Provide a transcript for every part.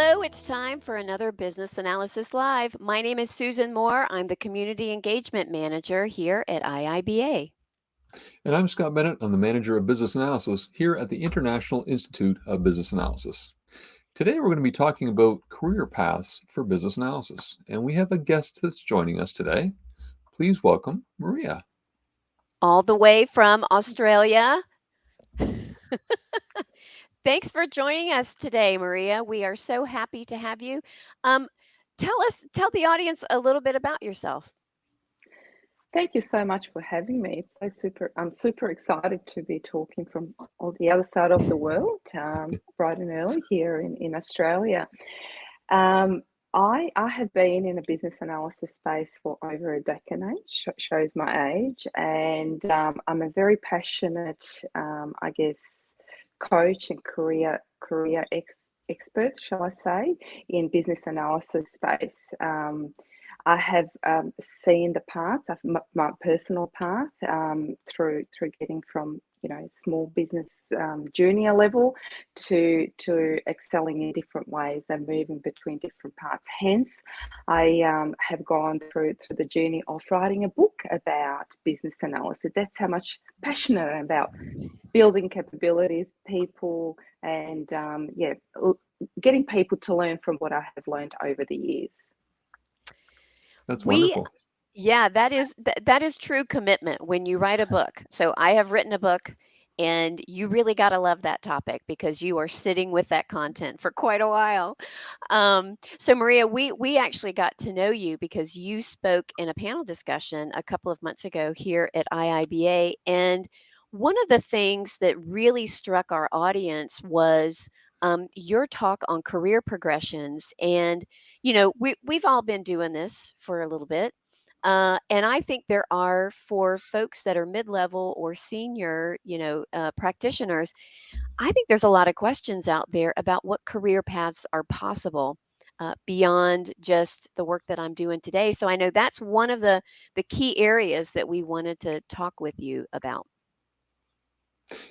Hello, it's time for another Business Analysis Live. My name is Susan Moore. I'm the Community Engagement Manager here at IIBA. And I'm Scott Bennett. I'm the Manager of Business Analysis here at the International Institute of Business Analysis. Today we're going to be talking about career paths for business analysis. And we have a guest that's joining us today. Please welcome Maria. All the way from Australia. Thanks for joining us today, Maria. We are so happy to have you. Um, tell the audience a little bit about yourself. Thank you so much for having me. I'm super excited to be talking from on the other side of the world, bright and early here in Australia. I have been in a business analysis space for over a decade, shows my age, and I'm a very passionate, coach and career expert, shall I say, in business analysis space. I have seen the path of my personal path through getting from small business junior level to excelling in different ways and moving between different parts. Hence, I have gone through the journey of writing a book about business analysis. That's how much passionate I am about building capabilities, people, and getting people to learn from what I have learned over the years. That's wonderful. Yeah, that is true commitment when you write a book. So I have written a book, and you really got to love that topic because you are sitting with that content for quite a while. So Maria, we actually got to know you because you spoke in a panel discussion a couple of months ago here at IIBA, and one of the things that really struck our audience was your talk on career progressions. And we've all been doing this for a little bit. And I think there are, for folks that are mid-level or senior, practitioners, I think there's a lot of questions out there about what career paths are possible beyond just the work that I'm doing today. So I know that's one of the key areas that we wanted to talk with you about.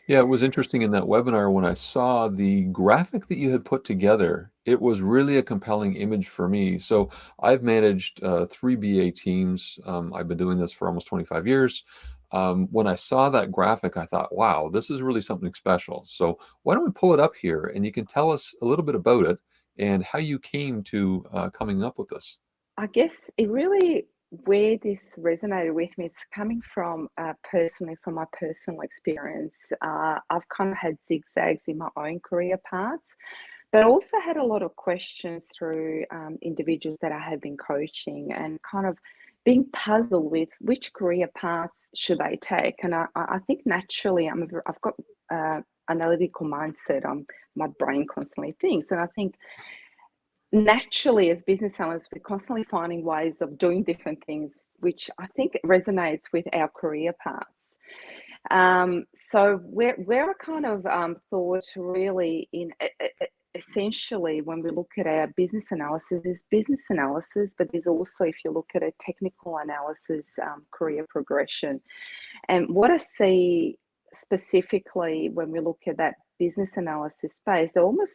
Yeah, it was interesting in that webinar when I saw the graphic that you had put together. It was really a compelling image for me. So I've managed three BA teams. I've been doing this for almost 25 years. When I saw that graphic, I thought, wow, this is really something special. So why don't we pull it up here and you can tell us a little bit about it and how you came to coming up with this. I guess it really, where this resonated with me, it's coming from personally, from my personal experience. I've kind of had zigzags in my own career paths, but also had a lot of questions through individuals that I have been coaching and kind of being puzzled with which career paths should they take. And I think naturally I've got analytical mindset. My brain constantly thinks, and I think naturally as business analysts we're constantly finding ways of doing different things, which I think resonates with our career paths. So where I kind of thought really in essentially when we look at our business analysis, there's business analysis, but there's also, if you look at a technical analysis, career progression. And what I see specifically when we look at that business analysis space, they're almost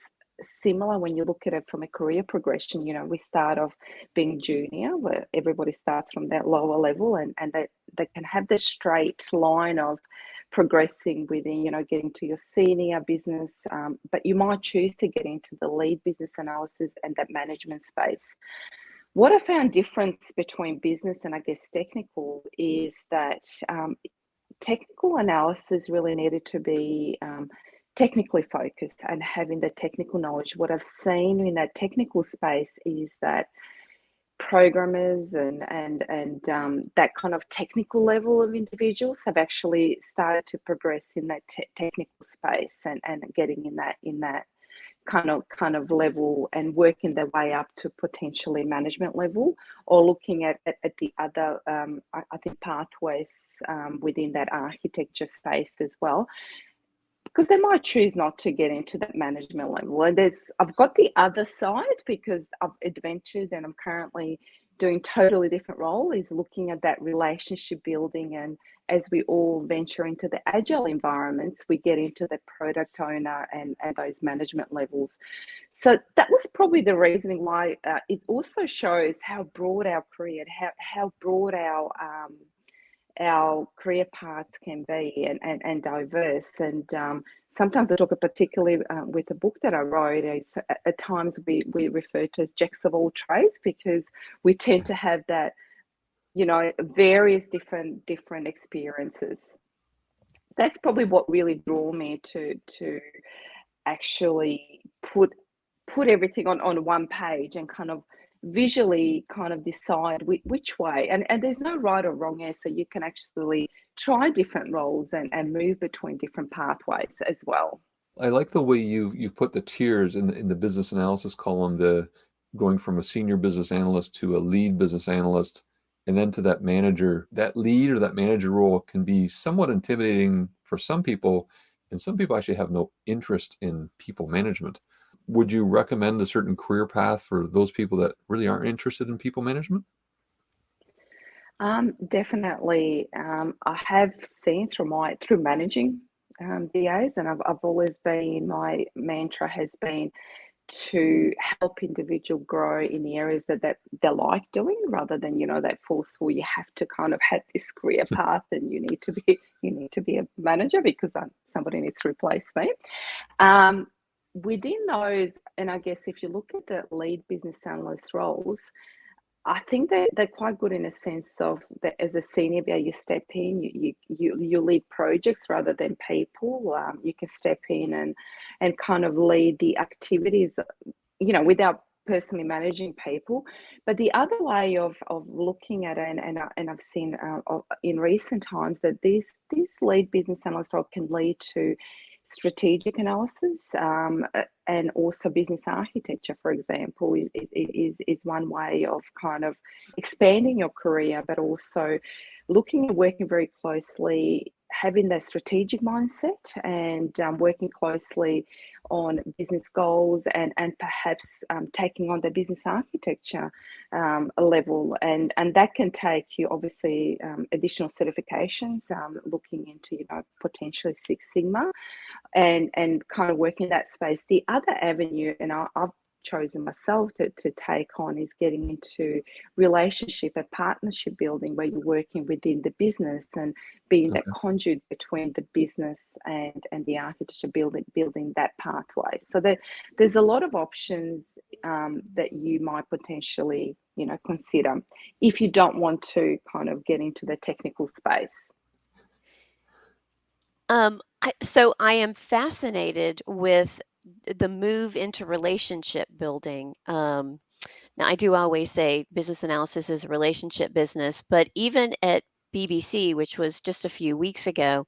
similar when you look at it from a career progression. We start off being junior, where everybody starts from that lower level, and they can have this straight line of progressing within, getting to your senior business, but you might choose to get into the lead business analysis and that management space. What I found difference between business and I guess technical is that technical analysis really needed to be technically focused and having the technical knowledge. What I've seen in that technical space is that programmers and that kind of technical level of individuals have actually started to progress in that technical space and getting in that kind of level and working their way up to potentially management level, or looking at the other I think pathways within that architecture space as well, because they might choose not to get into that management level. And I've got the other side because I've adventured and I'm currently doing totally different role is looking at that relationship building. And as we all venture into the agile environments, we get into the product owner and those management levels. So that was probably the reasoning why it also shows how broad our career, how broad our career paths can be, and diverse. And sometimes I talk particularly with the book that I wrote, is at times we refer to as jacks of all trades, because we tend to have that, various different experiences. That's probably what really drew me to actually put everything on one page and kind of visually kind of decide which way. And there's no right or wrong answer. You can actually try different roles and move between different pathways as well. I like the way you've put the tiers in the business analysis column, the going from a senior business analyst to a lead business analyst, and then to that manager. That lead or that manager role can be somewhat intimidating for some people, and some people actually have no interest in people management. Would you recommend a certain career path for those people that really aren't interested in people management? Definitely. I have seen through managing BAs, and I've always been, my mantra has been to help individual grow in the areas that they like doing, rather than that forceful, you have to kind of have this career path and you need to be a manager because somebody needs to replace me. Within those, and I guess if you look at the lead business analyst roles, I think that they're quite good in a sense of that as a senior BA, you step in, you lead projects rather than people. You can step in and kind of lead the activities, without personally managing people. But the other way of looking at it, and I've seen in recent times that these lead business analyst role can lead to strategic analysis, and also business architecture, for example, is one way of kind of expanding your career, but also looking at working very closely, having that strategic mindset, and working closely on business goals, and perhaps taking on the business architecture level, and that can take you obviously additional certifications, looking into potentially Six Sigma, and kind of working in that space. The other avenue, and I've chosen myself to take on, is getting into relationship and partnership building, where you're working within the business and being that Okay. conduit between the business and the architecture, building that pathway. So there's a lot of options that you might potentially consider if you don't want to kind of get into the technical space. So I am fascinated with the move into relationship building. Now, I do always say business analysis is a relationship business, but even at BBC, which was just a few weeks ago,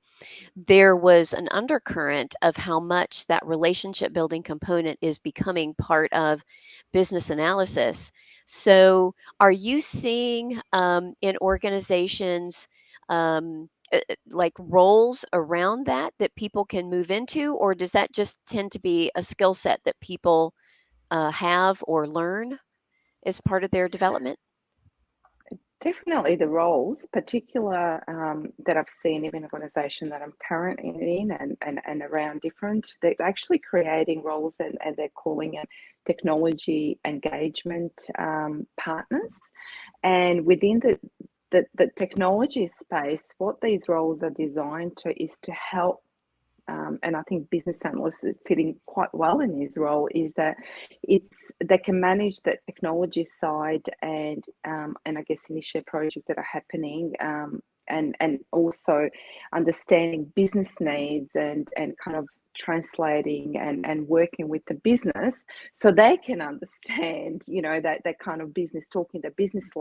there was an undercurrent of how much that relationship building component is becoming part of business analysis. So, are you seeing in organizations like roles around that people can move into, or does that just tend to be a skill set that people have or learn as part of their development? Definitely the roles, particular that I've seen in an organisation that I'm currently in, and around different, they're actually creating roles, and they're calling it technology engagement partners. And within the technology space, what these roles are designed to is to help, and I think business analyst is fitting quite well in his role, is that they can manage the technology side, and I guess initiate projects that are happening, and also understanding business needs, and kind of translating and working with the business so they can understand that kind of business, talking the business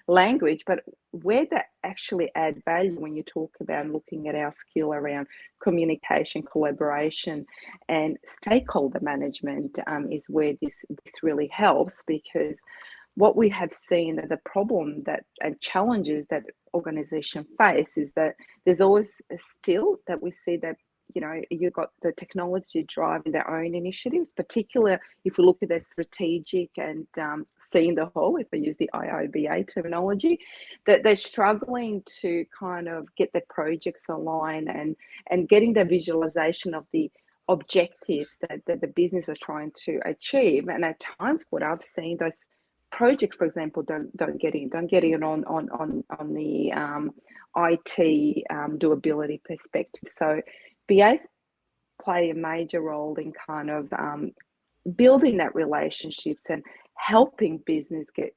language, but where that actually add value when you talk about looking at our skill around communication, collaboration, and stakeholder management, is where this really helps, because what we have seen, that the problem that and challenges that organization face, is that there's always still that we see that you've got the technology driving their own initiatives, particularly if we look at their strategic and seeing the whole, if I use the IIBA terminology, that they're struggling to kind of get their projects aligned and getting the visualization of the objectives that the business is trying to achieve. And at times, what I've seen, those projects, for example, don't get in on the IT doability perspective. So BAs play a major role in kind of building that relationships and helping business get,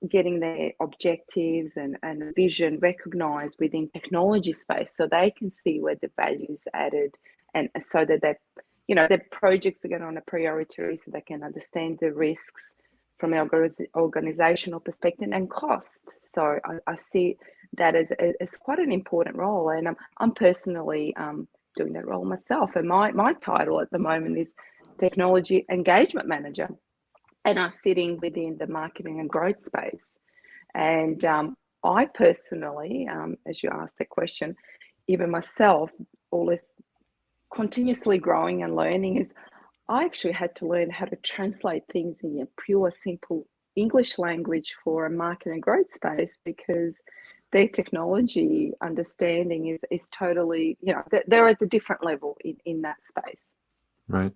getting their objectives and vision recognized within technology space, so they can see where the value is added, and so that their projects are getting on a priority, so they can understand the risks from an organizational perspective and costs. So I see that as quite an important role, and I'm personally doing that role myself. And my title at the moment is Technology Engagement Manager, and I'm sitting within the marketing and growth space. And I personally, as you asked the question, even myself, always continuously growing and learning, is I actually had to learn how to translate things in a pure, simple English language for a market and growth space, because their technology understanding is totally, they're at a different level in that space. Right.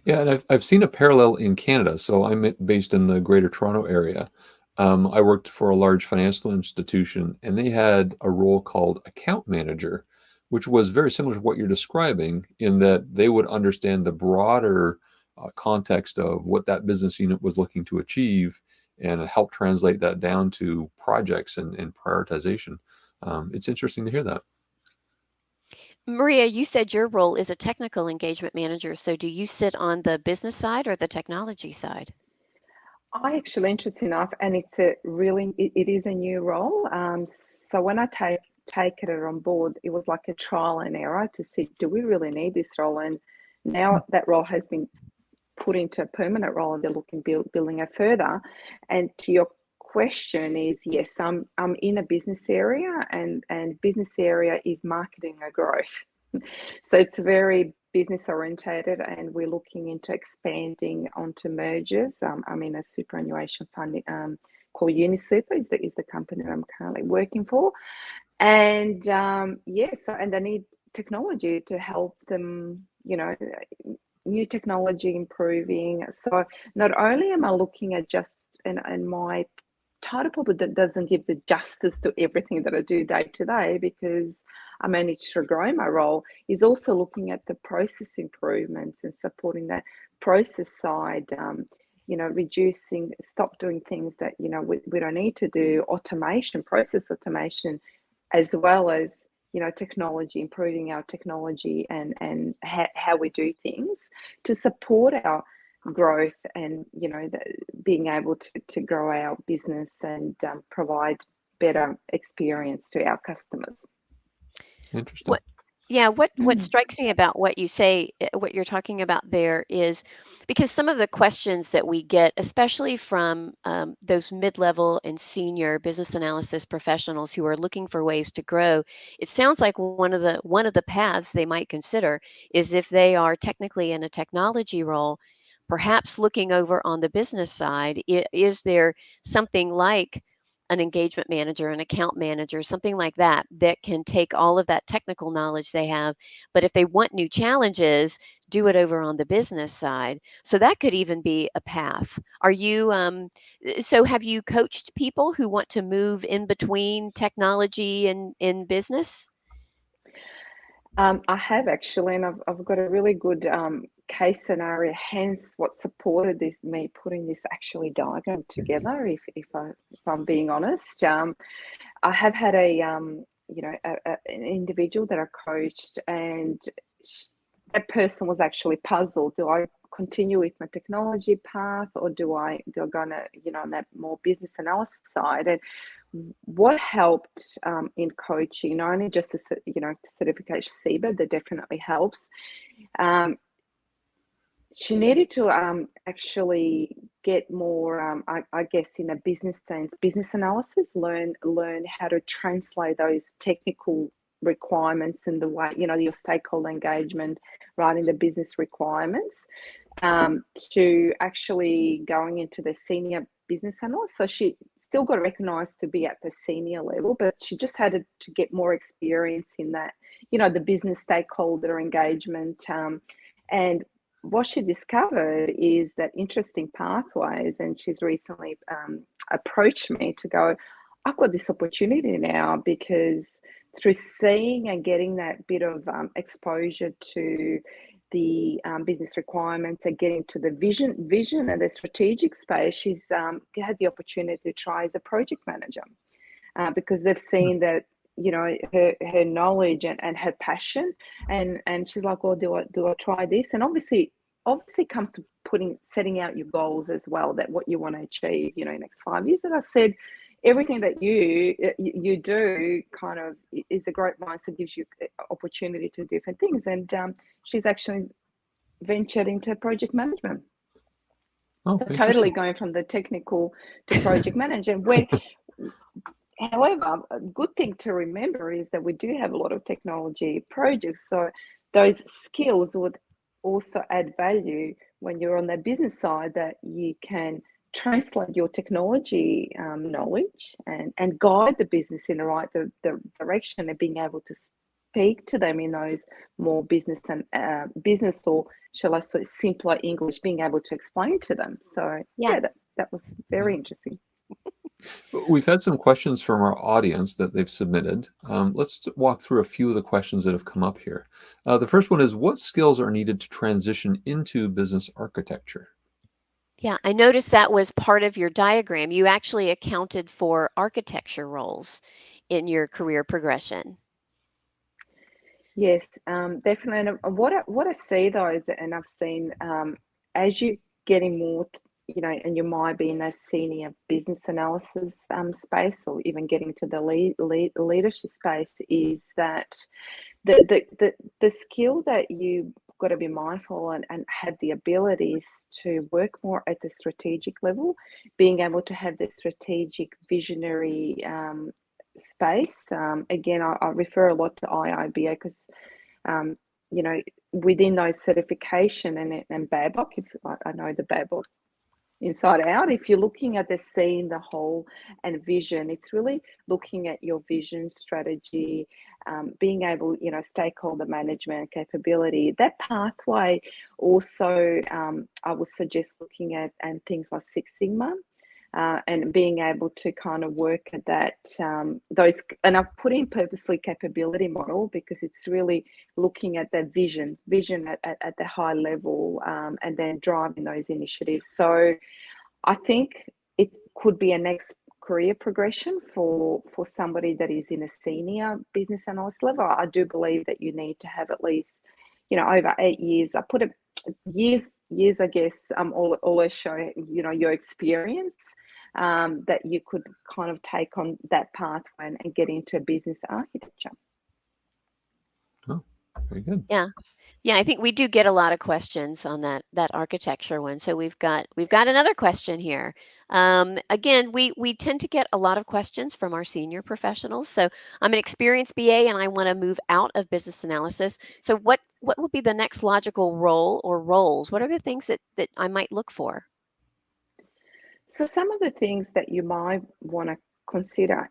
Yeah, and I've seen a parallel in Canada. So I'm based in the Greater Toronto area. I worked for a large financial institution, and they had a role called account manager, which was very similar to what you're describing, in that they would understand the broader context of what that business unit was looking to achieve and help translate that down to projects and prioritization. It's interesting to hear that. Maria, you said your role is a technical engagement manager. So do you sit on the business side or the technology side? I actually, interesting enough, and it is a new role. So when I take it on board, it was like a trial and error to see, do we really need this role? And now that role has been put into a permanent role, and they're looking building it further. And to your question is, yes, I'm in a business area, and business area is marketing and growth. So it's very business orientated, and we're looking into expanding onto mergers. I'm in a superannuation fund called Unisuper, is the company that I'm currently working for. And and they need technology to help them, new technology improving. So not only am I looking at just, and my title probably doesn't give the justice to everything that I do day to day, because I manage to grow my role, is also looking at the process improvements and supporting that process side, stop doing things that, we don't need to do, automation, process automation, as well as, technology, improving our technology and how we do things to support our growth and, being able to grow our business and provide better experience to our customers. Interesting. What strikes me about what you say, what you're talking about there, is because some of the questions that we get, especially from those mid-level and senior business analysis professionals who are looking for ways to grow, it sounds like one of the paths they might consider is, if they are technically in a technology role, perhaps looking over on the business side. Is there something like an engagement manager, an account manager, something like that, that can take all of that technical knowledge they have, but if they want new challenges, do it over on the business side? So that could even be a path. Are you, so have you coached people who want to move in between technology and in business? I have actually, and I've got a really good case scenario. Hence, what supported me putting this actually diagram together. If I'm being honest, I have had an individual that I coached, and that person was actually puzzled. Do I continue with my technology path, or do I go on on that more business analysis side? And what helped in coaching, not only just the certification CIBA, that definitely helps. She needed to actually get more, I guess, in a business sense, business analysis, learn how to translate those technical requirements and the way, your stakeholder engagement, writing the business requirements, to actually going into the senior business analyst. So she still got recognized to be at the senior level, but she just had to get more experience in that, the business stakeholder engagement. And what she discovered is that interesting pathways, and she's recently approached me to go, I've got this opportunity now, because through seeing and getting that bit of exposure to the business requirements and getting to the vision and the strategic space, she's had the opportunity to try as a project manager, because they've seen that, her knowledge and her passion, and she's like, well, do I try this? And obviously comes to setting out your goals as well, that what you want to achieve, next 5 years. And I said, everything that you do kind of is a great mindset, gives you opportunity to do different things. And she's actually ventured into project management. Oh, so totally going from the technical to project management. However, a good thing to remember is that we do have a lot of technology projects. So those skills would also add value when you're on the business side, that you can translate your technology knowledge and guide the business in the right direction, and being able to speak to them in those more business and business, or shall I say simpler English, being able to explain to them. So yeah, that was very interesting. We've had some questions from our audience that they've submitted. Let's walk through a few of the questions that have come up here. The first one is, what skills are needed to transition into business architecture? Yeah, I noticed that was part of your diagram. You actually accounted for architecture roles in your career progression. Yes, definitely. And what I see though is that, and I've seen, as you getting more, and you might be in a senior business analysis space, or even getting to the leadership space, is that the skill that you got to be mindful and have the abilities to work more at the strategic level, being able to have the strategic visionary space. Again, I refer a lot to IIBA, because within those certification and BABOK, if I know the BABOK inside out, if you're looking at the scene, the whole, and vision, it's really looking at your vision, strategy, being able, stakeholder management capability. That pathway also, I would suggest looking at, and things like Six Sigma, and being able to kind of work at that, those, and I've put in purposely capability model, because it's really looking at that vision at the high level, and then driving those initiatives. So I think it could be a next career progression for somebody that is in a senior business analyst level. I do believe that you need to have at least, over 8 years. I put it years, I guess, always show, your experience, that you could kind of take on that pathway and get into business architecture. Oh, very good. Yeah, I think we do get a lot of questions on that architecture one. So we've got another question here. Again, we tend to get a lot of questions from our senior professionals. So I'm an experienced BA and I want to move out of business analysis. So what would be the next logical role or roles? What are the things that I might look for? So some of the things that you might want to consider,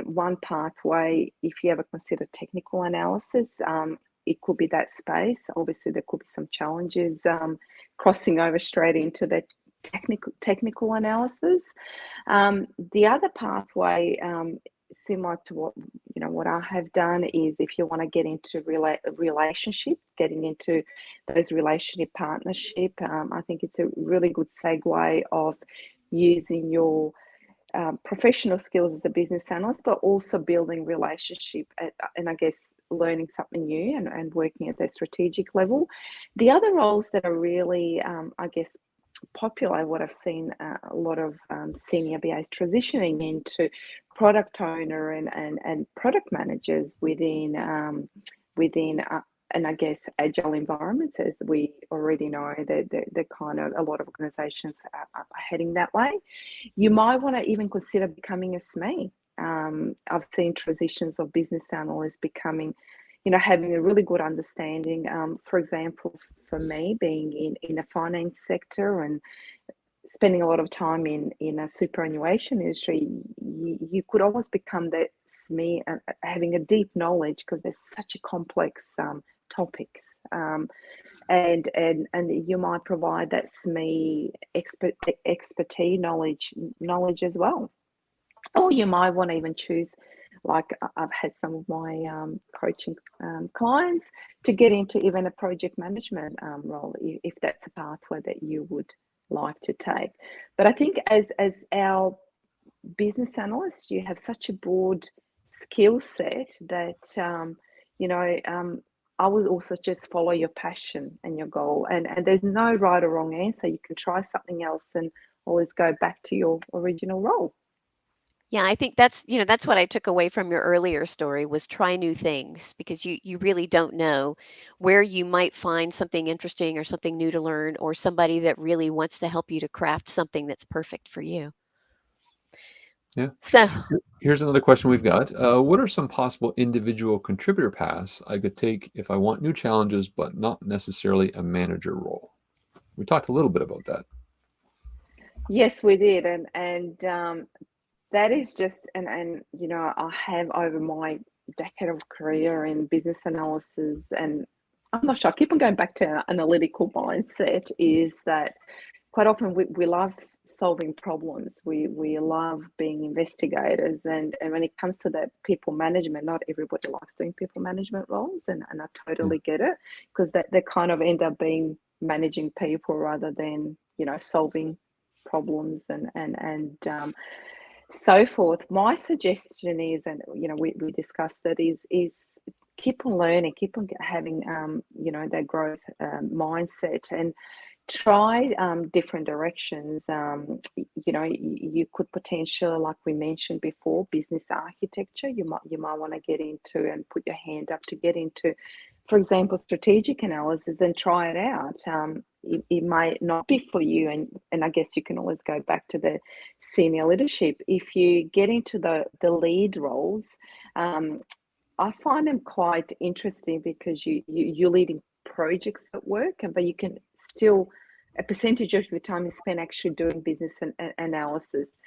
one pathway, if you ever consider technical analysis, it could be that space. Obviously, there could be some challenges crossing over straight into the technical analysis. The other pathway, similar to what I have done, is if you want to get into relationship, getting into those relationship partnership, I think it's a really good segue of using your professional skills as a business analyst, but also building relationship and I guess learning something new and working at that strategic level. The other roles that are really, I guess, popular, what I've seen a lot of senior BAs transitioning into product owner and product managers within and I guess agile environments, as we already know that the kind of a lot of organizations are heading that way. You might want to even consider becoming a SME. I've seen transitions of business analysts becoming, having a really good understanding. For example, for me, being in a finance sector and spending a lot of time in a superannuation industry, you could almost become that SME, having a deep knowledge because there's such a complex topics, and you might provide that SME expertise knowledge as well. Or you might want to even choose, like I've had some of my coaching clients to get into even a project management role, if that's a pathway that you would like to take. But I think as our business analysts, you have such a broad skill set that I would also just follow your passion and your goal, and there's no right or wrong answer. You can try something else and always go back to your original role. Yeah, I think that's what I took away from your earlier story was try new things because you really don't know where you might find something interesting or something new to learn or somebody that really wants to help you to craft something that's perfect for you. Yeah. So, Here's another question we've got. What are some possible individual contributor paths I could take if I want new challenges, but not necessarily a manager role? We talked a little bit about that. Yes, we did, and that is just and I have over my decade of career in business analysis, and I'm not sure. I keep on going back to our analytical mindset. Is that quite often we love solving problems. We love being investigators, and when it comes to that people management, not everybody likes doing people management roles, and I Yeah. totally get it because they kind of end up being managing people rather than solving problems and so forth. My suggestion is, and we discussed that is keep on learning, keep on having that growth mindset, and try different directions. You could potentially, like we mentioned before, business architecture. You might want to get into and put your hand up to get into, for example, strategic analysis and try it out. It might not be for you, and I guess you can always go back to the senior leadership. If you get into the lead roles, I find them quite interesting because you're leading projects at work, but you can still a percentage of your time is spent actually doing business analysis.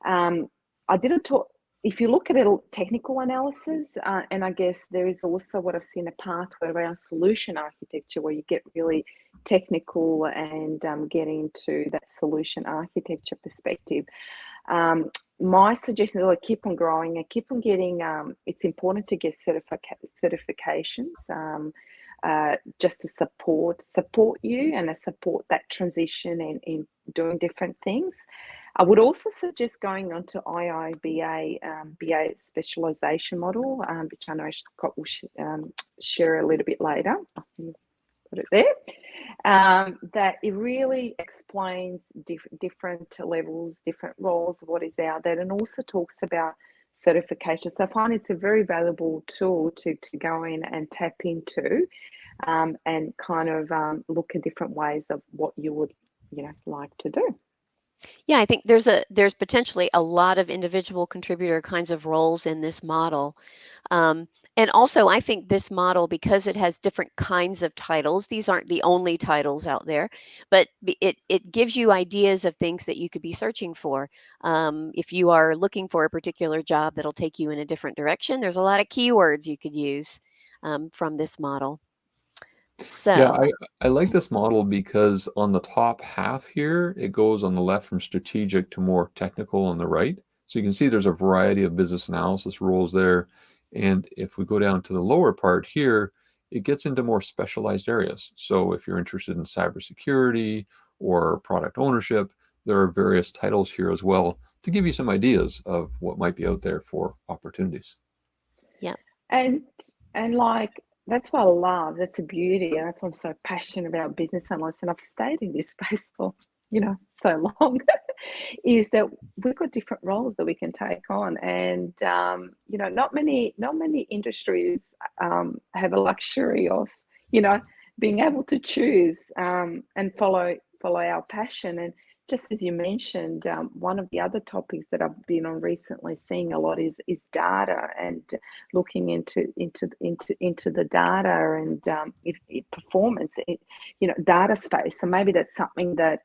I didn't talk. If you look at it, technical analysis, and I guess there is also what I've seen a pathway around solution architecture where you get really technical and get into that solution architecture perspective. My suggestion is like keep on growing and keep on getting. It's important to get certifications. Just to support you and support that transition in doing different things. I would also suggest going on to IIBA, BA Specialization Model, which I know Scott will share a little bit later. Put it there. That it really explains different levels, different roles of what is out there, and also talks about certification. So I find it's a very valuable tool to go in and tap into, and kind of look at different ways of what you would like to do. yeah, I think there's potentially a lot of individual contributor kinds of roles in this model. Um, and also, I think this model, because it has different kinds of titles, these aren't the only titles out there, but it gives you ideas of things that you could be searching for. If you are looking for a particular job that'll take you in a different direction, there's a lot of keywords you could use from this model. Yeah, So, I like this model because on the top half here, it goes on the left from strategic to more technical on the right. So you can see there's a variety of business analysis roles there. And if we go down to the lower part here, it gets into more specialized areas. So if you're interested in cybersecurity or product ownership, there are various titles here as well to give you some ideas of what might be out there for opportunities. yeah. And like that's what I love. That's a beauty, and that's why I'm so passionate about business analysts. And I've stayed in this space for so long. Is that we've got different roles that we can take on, and not many industries have a luxury of being able to choose and follow our passion. And just as you mentioned, one of the other topics that I've been on recently seeing a lot is data, and looking into the data, and if performance, data space. So maybe that's something that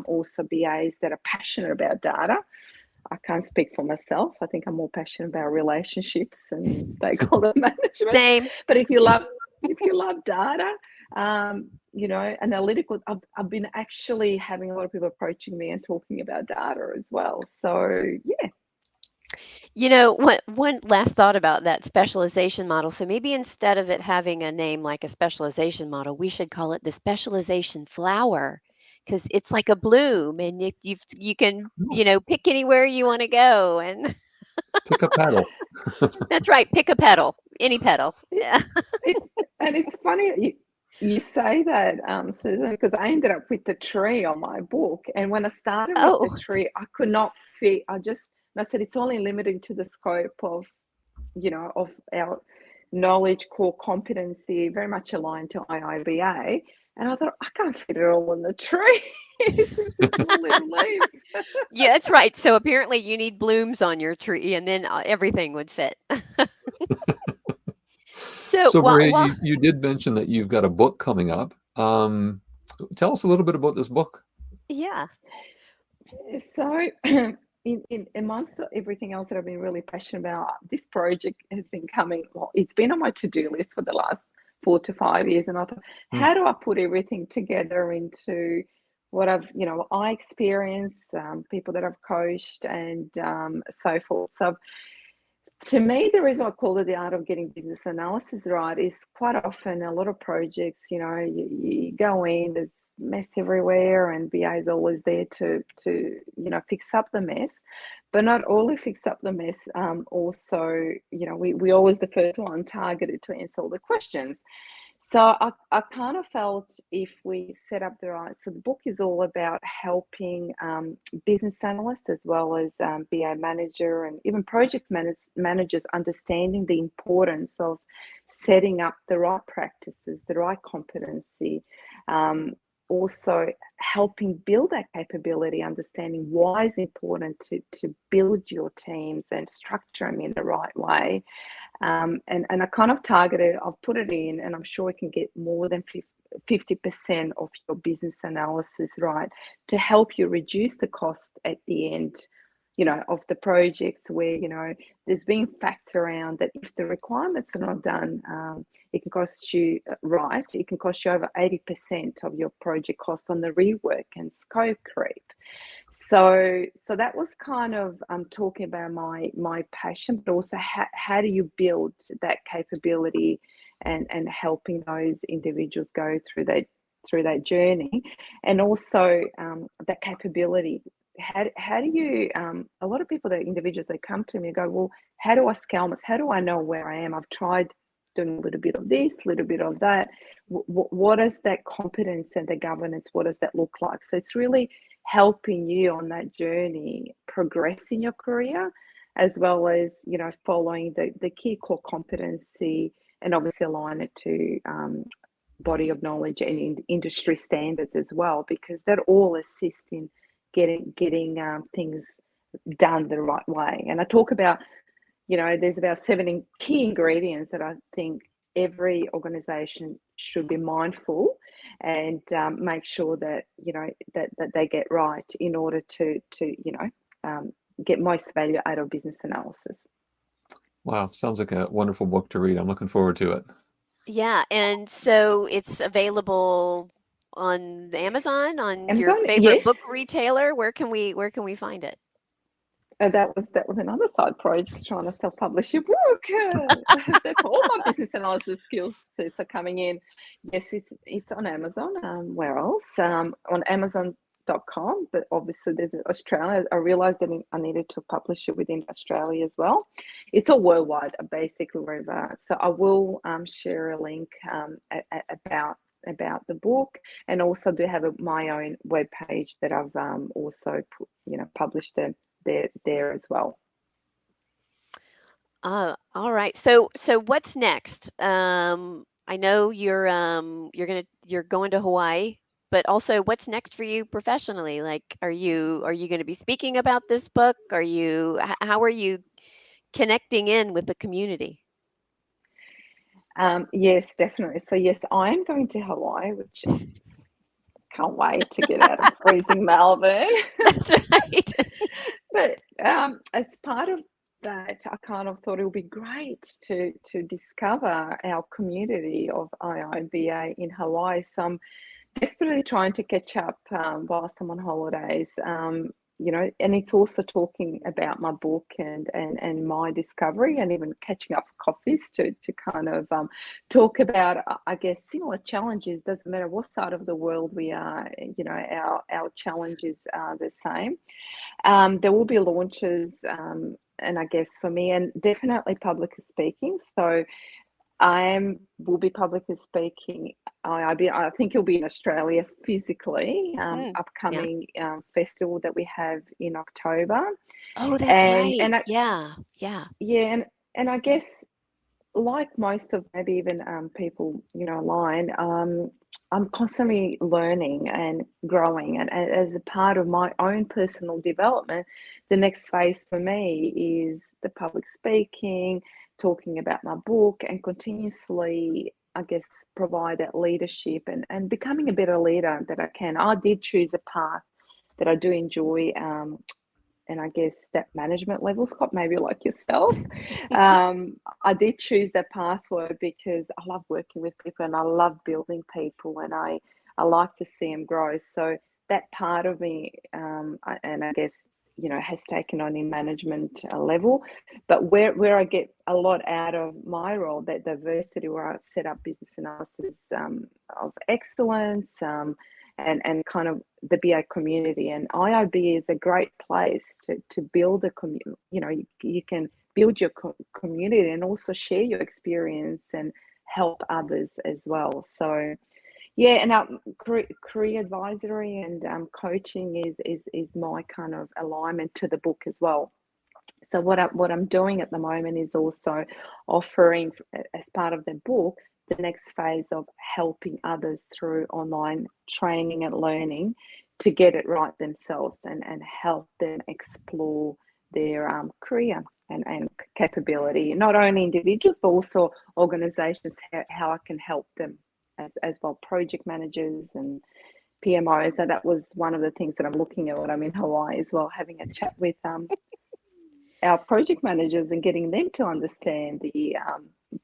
also BAs that are passionate about data. I can't speak for myself. I think I'm more passionate about relationships and stakeholder management. Same. But if you love data, analytical, I've been actually having a lot of people approaching me and talking about data as well. So yeah. One last thought about that specialization model. So maybe instead of it having a name like a specialization model, we should call it the specialization flower, because it's like a bloom, and you can pick anywhere you want to go, and Pick a paddle. that's right, pick a petal, any petal. Yeah. It's funny you say that, Susan, because I ended up with the tree on my book, and when I started with the Oh, tree, I could not fit. I said it's only limited to the scope of of our knowledge, core competency, very much aligned to IIBA. And I thought, I can't fit it all in the tree. It's just small little leaves. yeah, that's right. So apparently you need blooms on your tree, and then everything would fit. So, So, well, Maria, you did mention that you've got a book coming up. Tell us a little bit about this book. yeah. So, in amongst everything else that I've been really passionate about, this project has been coming. Well, it's been on my to-do list for the last 4 to 5 years, and I thought, Hmm. how do I put everything together into what I experience, people that I've coached, and so forth. So, to me, the reason I call it the art of getting business analysis right is quite often a lot of projects, you go in, there's mess everywhere, and BA is always there to fix up the mess, but not only fix up the mess, also, we always the first one targeted to answer all the questions. So I kind of felt if we set up the right, so the book is all about helping business analysts as well as BA manager and even project managers understanding the importance of setting up the right practices, the right competency, also helping build that capability, understanding why it's important to build your teams and structure them in the right way. And I kind of targeted, I've put it in, and I'm sure we can get more than 50% of your business analysis right to help you reduce the cost at the end, of the projects where, there's been facts around that if the requirements are not done, it can cost you, it can cost you over 80% of your project cost on the rework and scope creep. So that was kind of talking about my passion, but also how do you build that capability and helping those individuals go through that journey, and also that capability. How do you a lot of people, that individuals, they come to me and go, well, how do I scale this? How do I know where I am? I've tried doing a little bit of this, a little bit of that. What is that competence and the governance? What does that look like? So it's really helping you on that journey, progress in your career, as well as following the key core competency, and obviously align it to body of knowledge and industry standards as well, because that all assist in getting things done the right way. And I talk about, there's about 7 key ingredients that I think every organization should be mindful and make sure that that they get right in order to get most value out of business analysis. Wow, sounds like a wonderful book to read. I'm looking forward to it. Yeah, and so it's available on Amazon, on your Amazon, favorite yes. book retailer. Where can we find it? That was another side project, trying to self-publish a book. That's all my business analysis skill sets are coming in. Yes, it's on Amazon. Where else? On Amazon.com, but obviously there's Australia. I realized that I needed to publish it within Australia as well. It's all worldwide, basically, wherever. So I will share a link about the book, and also do have my own webpage that I've also published there as well. All right. So what's next? I know you're going to Hawaii but also what's next for you professionally? Like, are you going to be speaking about this book? How are you connecting in with the community? Yes, definitely. So yes, I am going to Hawaii, which I can't wait to get out of freezing Melbourne. That's right. But as part of that, I kind of thought it would be great to discover our community of IIBA in Hawaii. So I'm desperately trying to catch up whilst I'm on holidays. And it's also talking about my book and my discovery, and even catching up for coffees to kind of talk about, I guess, similar challenges. Doesn't matter what side of the world we are, our challenges are the same. There will be launches, and I guess for me, and definitely public speaking. So will be publicly speaking. I think you'll be in Australia physically. Mm, yeah. Upcoming festival that we have in October, Oh, that's and right. and I, Yeah. Yeah. yeah, and I guess like most of maybe even people online, I'm constantly learning and growing, and as a part of my own personal development, the next phase for me is the public speaking, talking about my book, and continuously, I guess, provide that leadership and becoming a better leader that I can. I did choose a path that I do enjoy, and I guess that management level, Scott, maybe like yourself. I did choose that pathway because I love working with people and I love building people, and I like to see them grow. So that part of me, and I guess, has taken on in management level. But where I get a lot out of my role, that diversity, where I set up business analysis of excellence, and kind of the BA community. And IIB is a great place to build a community. You can build your community and also share your experience and help others as well. So yeah, and career advisory and coaching is my kind of alignment to the book as well. So what I'm doing at the moment is also offering, as part of the book, the next phase of helping others through online training and learning to get it right themselves, and help them explore their career and capability, not only individuals but also organizations, how I can help them as well, project managers and PMOs. So that was one of the things that I'm looking at when I'm in Hawaii as well, having a chat with our project managers and getting them to understand the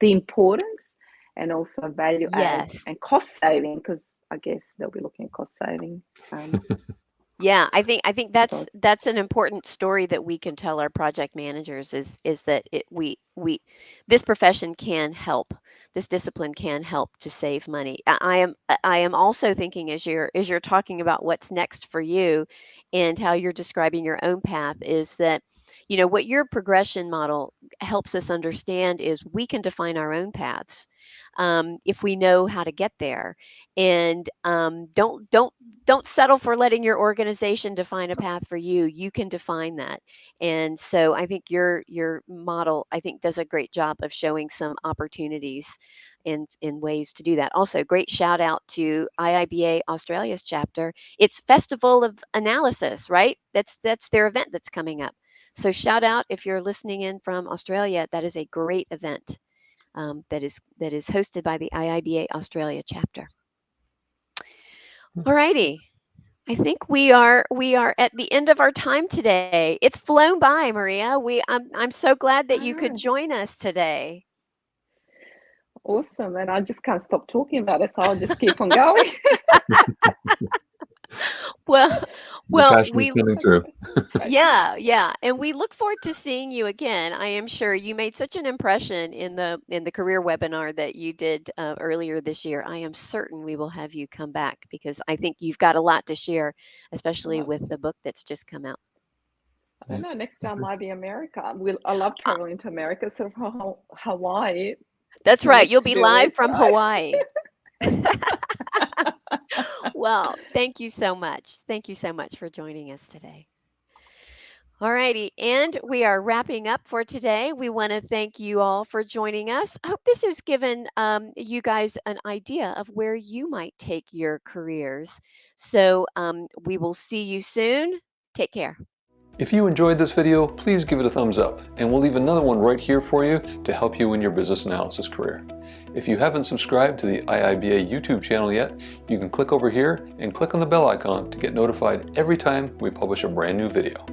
importance and also value add Yes. and cost saving, because I guess they'll be looking at cost saving Yeah, I think as well. that's an important story that we can tell our project managers is that we this profession can help. This discipline can help to save money. I am also thinking as you're talking about what's next for you and how you're describing your own path is that what your progression model helps us understand is we can define our own paths if we know how to get there, and don't settle for letting your organization define a path for you. You can define that. And so I think your model, I think, does a great job of showing some opportunities in ways to do that. Also, great shout out to IIBA Australia's chapter. It's Festival of Analysis, right? That's their event that's coming up. So shout out if you're listening in from Australia. That is a great event that is hosted by the IIBA Australia chapter. All righty. I think we are at the end of our time today. It's flown by, Maria. I'm so glad that I you could know, join us today. awesome, and I just can't stop talking about it, so I'll just keep on going. Well, The well, passion is we coming through. Great. yeah, yeah, and we look forward to seeing you again. I am sure you made such an impression in the career webinar that you did earlier this year. I am certain we will have you come back because I think you've got a lot to share, especially Oh, with the book that's just come out. I don't Yeah. know. Next time might be America. I love Uh, traveling to America. So Hawaii, that's right. You'll next to be do live list, from right? Hawaii. Well, thank you so much. Thank you so much for joining us today. All righty, and we are wrapping up for today. We want to thank you all for joining us. I hope this has given you guys an idea of where you might take your careers. So we will see you soon. Take care. If you enjoyed this video, please give it a thumbs up, and we'll leave another one right here for you to help you in your business analysis career. If you haven't subscribed to the IIBA YouTube channel yet, you can click over here and click on the bell icon to get notified every time we publish a brand new video.